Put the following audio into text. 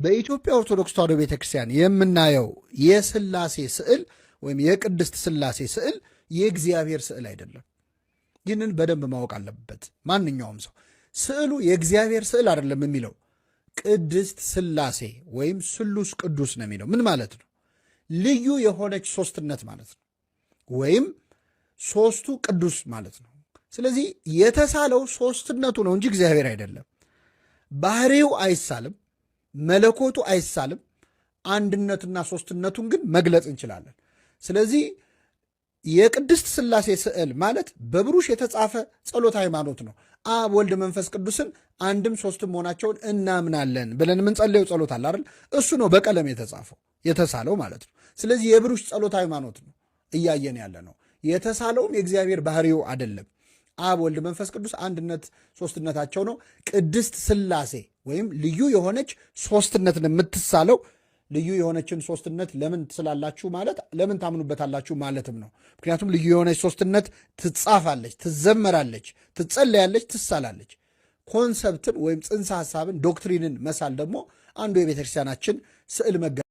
በኢትዮጵያ ኦርቶዶክስ ተዋሕዶ ቤተክርስቲያን የምናየው የሥላሴ ስዕል ወይም የቅድስት ሥላሴ ስዕል የእግዚአብሔር ስዕል አይደለም። ይህንን በደንብ ማወቅ አለበት ማንኛውም ሰው። ስዕሉ የእግዚአብሔር ስዕል አይደለም የሚለው ቅድስት ሥላሴ ወይም ስሉስ ቅዱስ ነው የሚለው። ምን ማለት ነው? ልዩ የሆነች ሦስትነት ማለት ነው፣ ወይም ሦስቱ ቅዱስ ማለት ነው። ስለዚህ የተሳለው ሦስትነቱ ነው እንጂ እግዚአብሔር አይደለም። ባህሪው አይሳልም፣ መለኮቱ አይሳልም። አንድነትና ሦስትነቱን ግን መግለጽ እንችላለን። ስለዚህ የቅድስት ሥላሴ ስዕል ማለት በብሩሽ የተጻፈ ጸሎተ ሃይማኖት ነው። አብ ወልድ መንፈስ ቅዱስን አንድም ሦስትም መሆናቸውን እናምናለን ብለን የምንጸልየው ጸሎት አለ አይደል? እሱ ነው በቀለም የተጻፈው የተሳለው ማለት ነው። ስለዚህ የብሩሽ ጸሎተ ሃይማኖት ነው እያየን ያለ ነው። የተሳለውም የእግዚአብሔር ባህሪው አይደለም። አብ ወልድ መንፈስ ቅዱስ አንድነት ሦስትነታቸው ነው። ቅድስት ሥላሴ ወይም ልዩ የሆነች ሦስትነትን የምትሳለው ልዩ የሆነችን ሦስትነት ለምን ትስላላችሁ ማለት ለምን ታምኑበታላችሁ ማለትም ነው። ምክንያቱም ልዩ የሆነች ሦስትነት ትጻፋለች፣ ትዘመራለች፣ ትጸለያለች፣ ትሳላለች። ኮንሰፕትን ወይም ጽንሰ ሐሳብን ዶክትሪንን መሳል ደግሞ አንዱ የቤተክርስቲያናችን ስዕል